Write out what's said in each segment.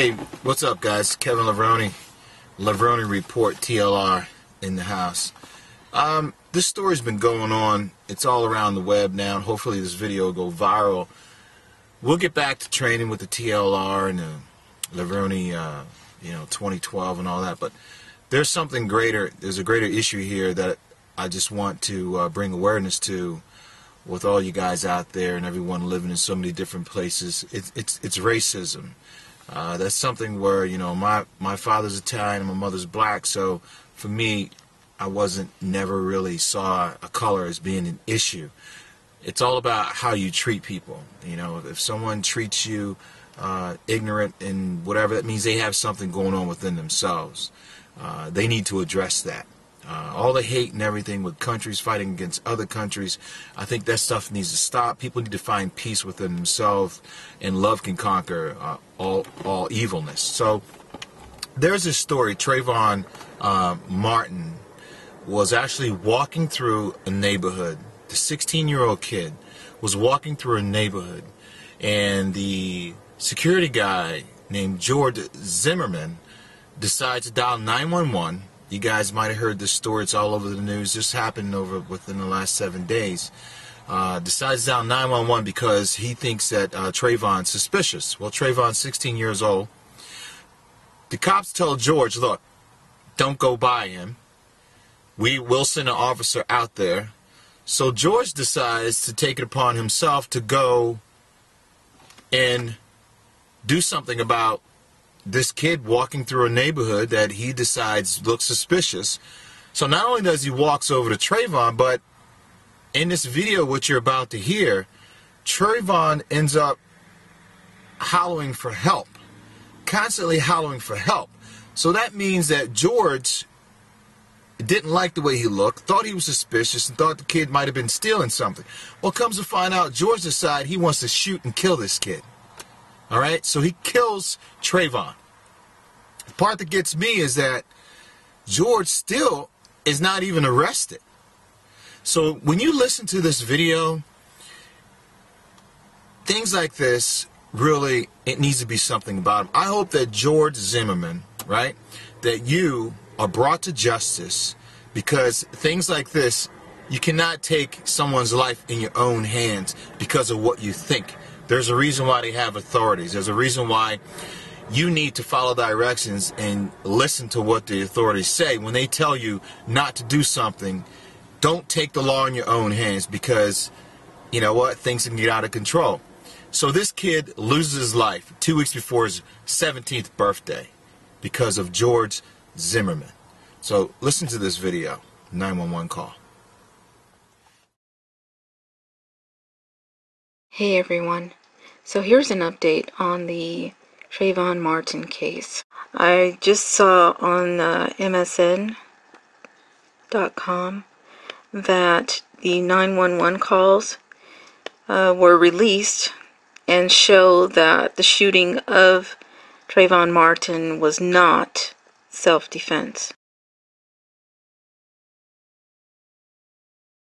Hey, what's up, guys? Kevin Lavroni, Lavroni Report, TLR in the house. This story's been going on. It's all around the web now, and hopefully this video will go viral. We'll get back to training with the TLR and the Lavroni, 2012 and all that. But there's something greater. There's a greater issue here that I just want to bring awareness to with all you guys out there and everyone living in so many different places. It's racism. That's something where, my father's Italian and my mother's black, so for me, I never really saw a color as being an issue. It's all about how you treat people. If someone treats you ignorant and whatever, that means they have something going on within themselves. They need to address that. All the hate and everything with countries fighting against other countries, I think that stuff needs to stop. People need to find peace within themselves, and love can conquer all evilness. So there's this story. Trayvon Martin was actually walking through a neighborhood. The 16-year-old kid was walking through a neighborhood, and the security guy named George Zimmerman decides to dial 911. You guys might have heard this story. It's all over the news. This happened within the last 7 days. Decides to dial 911 because he thinks that Trayvon's suspicious. Well, Trayvon's 16 years old. The cops tell George, look, don't go by him. We will send an officer out there. So George decides to take it upon himself to go and do something about this kid walking through a neighborhood that he decides looks suspicious. So not only does he walks over to Trayvon, but in this video which you're about to hear, Trayvon ends up hollering for help, constantly hollering for help. So that means that George didn't like the way he looked, thought he was suspicious, and thought the kid might have been stealing something. Well, comes to find out, George decides he wants to shoot and kill this kid. All right, so he kills Trayvon. The part that gets me is that George still is not even arrested. So when you listen to this video, things like this, really, it needs to be something about him. I hope that George Zimmerman, right, that you are brought to justice, because things like this, you cannot take someone's life in your own hands because of what you think. There's a reason why they have authorities. There's a reason why you need to follow directions and listen to what the authorities say. When they tell you not to do something, don't take the law in your own hands, because, you know what, things can get out of control. So this kid loses his life 2 weeks before his 17th birthday because of George Zimmerman. So listen to this video, 911 call. Hey everyone. So here's an update on the Trayvon Martin case. I just saw on MSN.com that the 911 calls were released and show that the shooting of Trayvon Martin was not self-defense.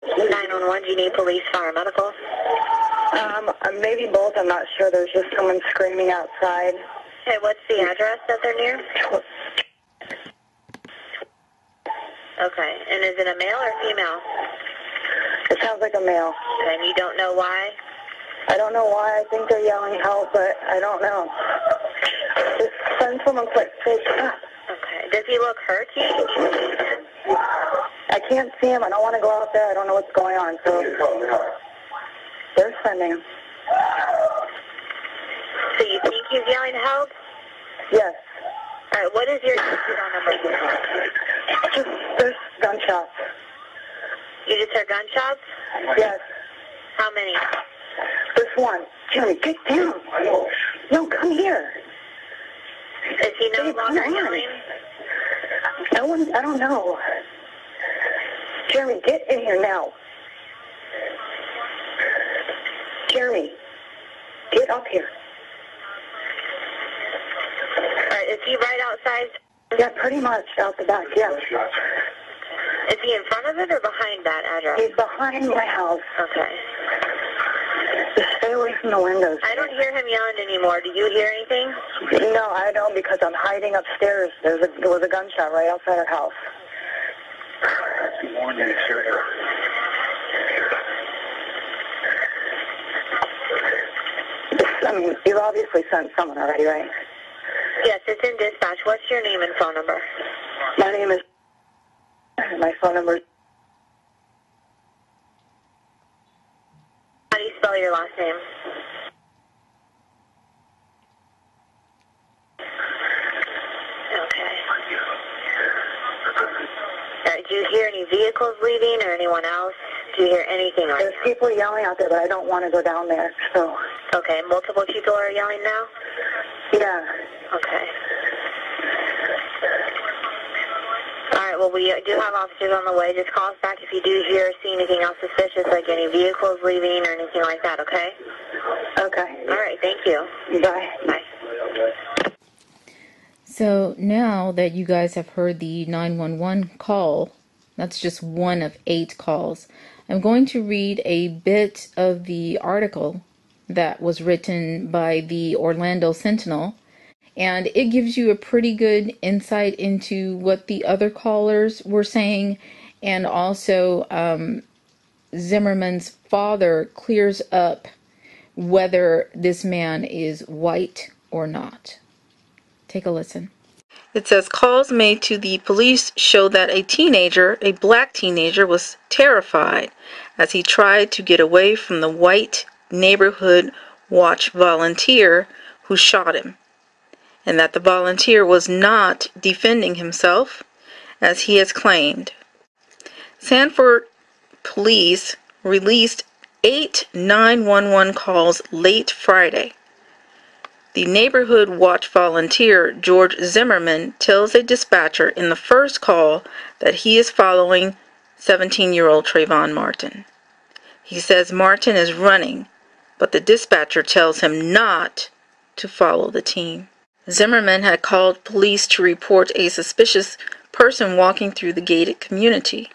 911, do you need police, fire, medical? Maybe both. I'm not sure. There's just someone screaming outside. Okay, what's the address that they're near? Okay, and is it a male or female? It sounds like a male. Okay, and you don't know why? I don't know why. I think they're yelling help, but I don't know. Just send someone quick. Okay, does he look hurt to you? I can't see him. I don't want to go out there. I don't know what's going on. So they're sending him. So you think he's yelling help? Yes. All right, what is your phone number? Just, there's gunshots. You just heard gunshots? Yes. How many? There's one. Jeremy, get down. No, come here. Is he no longer yelling? No one, I don't know. Jeremy, get in here now. Jeremy, get up here. All right, is he right outside? Yeah, pretty much out the back, yeah. Is he in front of it or behind that address? He's behind my house. Okay. Just stay away from the windows. I don't hear him yelling anymore. Do you hear anything? No, I don't, because I'm hiding upstairs. There was a gunshot right outside our house. I mean, you've obviously sent someone already, right? Yes, it's in dispatch. What's your name and phone number? My name is... My phone number is... How do you spell your last name? Okay. Do you hear any vehicles leaving or anyone else? Do you hear anything right There's now? people yelling out there, but I don't want to go down there, so... Okay, multiple people are yelling now? Yeah. Okay. All right, well, we do have officers on the way. Just call us back if you do hear or see anything else suspicious, like any vehicles leaving or anything like that, okay? Okay. All right, thank you. Bye. Bye. So now that you guys have heard the 911 call, that's just one of 8 calls. I'm going to read a bit of the article that was written by the Orlando Sentinel, and it gives you a pretty good insight into what the other callers were saying, and also Zimmerman's father clears up whether this man is white or not. Take a listen. It says, calls made to the police show that a black teenager, was terrified as he tried to get away from the white neighborhood watch volunteer who shot him, and that the volunteer was not defending himself, as he has claimed. Sanford police released 8 911 calls late Friday. The neighborhood watch volunteer, George Zimmerman, tells a dispatcher in the first call that he is following 17-year-old Trayvon Martin. He says Martin is running, but the dispatcher tells him not to follow the teen. Zimmerman had called police to report a suspicious person walking through the gated community.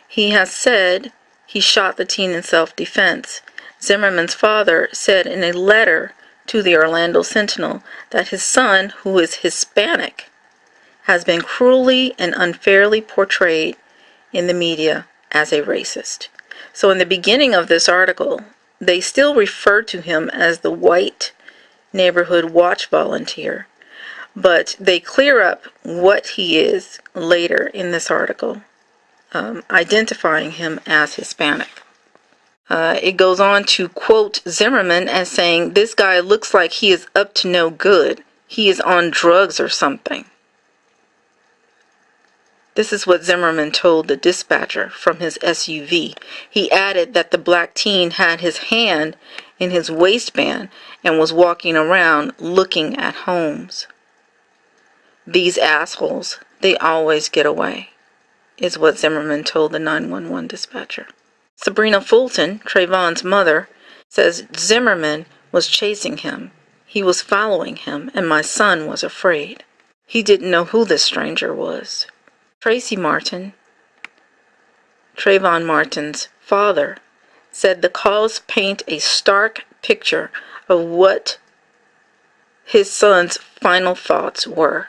He has said he shot the teen in self-defense. Zimmerman's father said in a letter to the Orlando Sentinel that his son, who is Hispanic, has been cruelly and unfairly portrayed in the media as a racist. So in the beginning of this article, they still refer to him as the white neighborhood watch volunteer, but they clear up what he is later in this article, identifying him as Hispanic. It goes on to quote Zimmerman as saying, "This guy looks like he is up to no good. He is on drugs or something." This is what Zimmerman told the dispatcher from his SUV. He added that the black teen had his hand in his waistband and was walking around looking at homes. "These assholes, they always get away," is what Zimmerman told the 911 dispatcher. Sabrina Fulton, Trayvon's mother, says Zimmerman was chasing him. He was following him, and my son was afraid. He didn't know who this stranger was. Tracy Martin, Trayvon Martin's father, said the calls paint a stark picture of what his son's final thoughts were.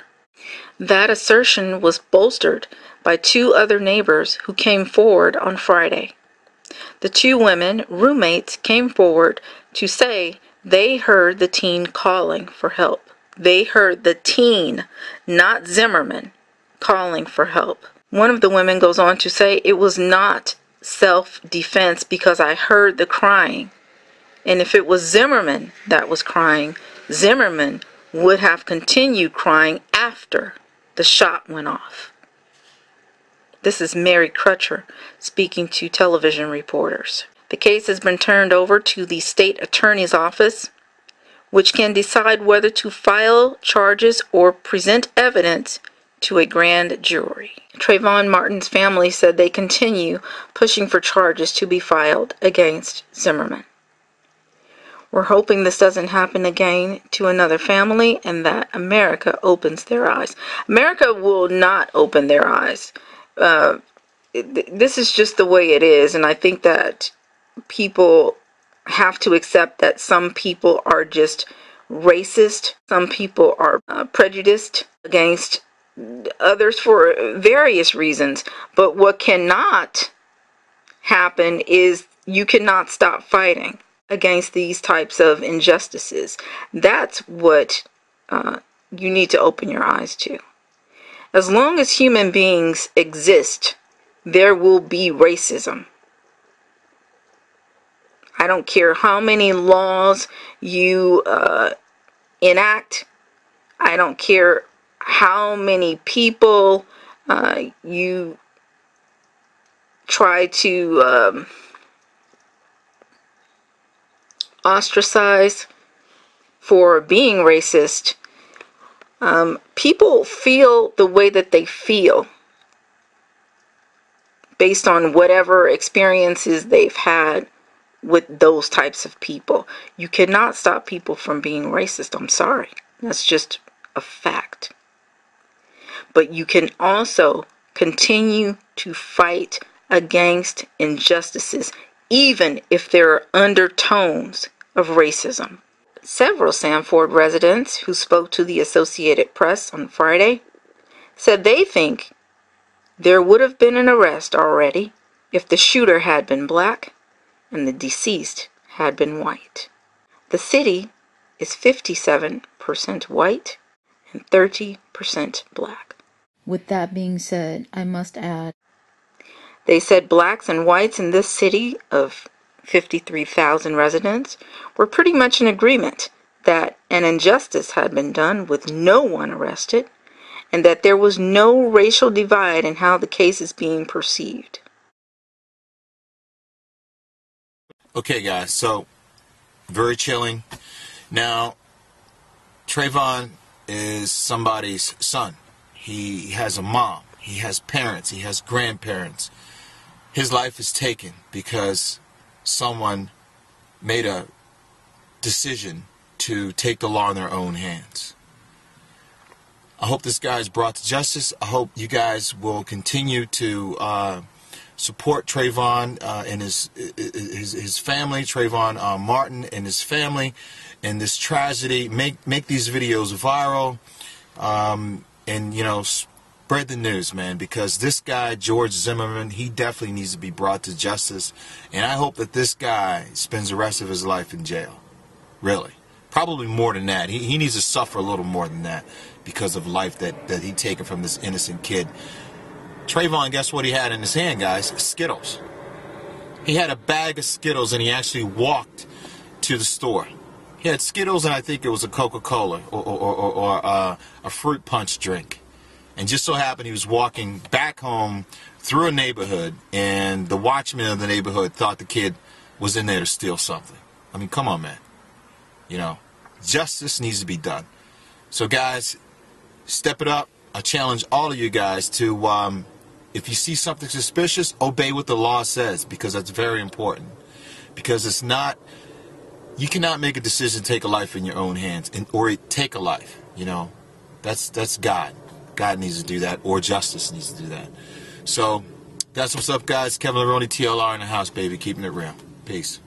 That assertion was bolstered by 2 other neighbors who came forward on Friday. The 2 women, roommates, came forward to say they heard the teen calling for help. They heard the teen, not Zimmerman, calling for help. One of the women goes on to say, "It was not self-defense because I heard the crying. And if it was Zimmerman that was crying, Zimmerman would have continued crying after the shot went off." This is Mary Crutcher speaking to television reporters. The case has been turned over to the state attorney's office, which can decide whether to file charges or present evidence to a grand jury. Trayvon Martin's family said they continue pushing for charges to be filed against Zimmerman. We're hoping this doesn't happen again to another family and that America opens their eyes. America will not open their eyes. This is just the way it is, and I think that people have to accept that some people are just racist. Some people are prejudiced against others for various reasons. But what cannot happen is you cannot stop fighting against these types of injustices. That's what you need to open your eyes to. As long as human beings exist, there will be racism. I don't care how many laws you enact. I don't care how many people you try to ostracize for being racist. People feel the way that they feel based on whatever experiences they've had with those types of people. You cannot stop people from being racist. I'm sorry. That's just a fact. But you can also continue to fight against injustices, even if there are undertones of racism. Several Sanford residents who spoke to the Associated Press on Friday said they think there would have been an arrest already if the shooter had been black and the deceased had been white. The city is 57% white and 30% black. With that being said, I must add, they said blacks and whites in this city of 53,000 residents were pretty much in agreement that an injustice had been done with no one arrested, and that there was no racial divide in how the case is being perceived. Okay, guys, so very chilling. Now, Trayvon is somebody's son. He has a mom. He has parents. He has grandparents. His life is taken because someone made a decision to take the law in their own hands. I hope this guy is brought to justice. I hope you guys will continue to support Trayvon and his family, Trayvon Martin and his family, in this tragedy. Make these videos viral, and you know, spread the news, man, because this guy George Zimmerman, he definitely needs to be brought to justice, and I hope that this guy spends the rest of his life in jail. Really, probably more than that. He needs to suffer a little more than that because of life that he taken from this innocent kid. Trayvon, guess what he had in his hand, guys? Skittles. He had a bag of Skittles, and he actually walked to the store. He had Skittles, and I think it was a Coca-Cola or a fruit punch drink. And just so happened he was walking back home through a neighborhood, and the watchman of the neighborhood thought the kid was in there to steal something. I mean, come on, man. You know, justice needs to be done. So, guys, step it up. I challenge all of you guys to, if you see something suspicious, obey what the law says, because that's very important. Because it's not, you cannot make a decision to take a life in your own hands, or take a life, you know. That's God. God needs to do that, or justice needs to do that. So, that's what's up, guys. Kevin Levrone, TLR in the house, baby. Keeping it real. Peace.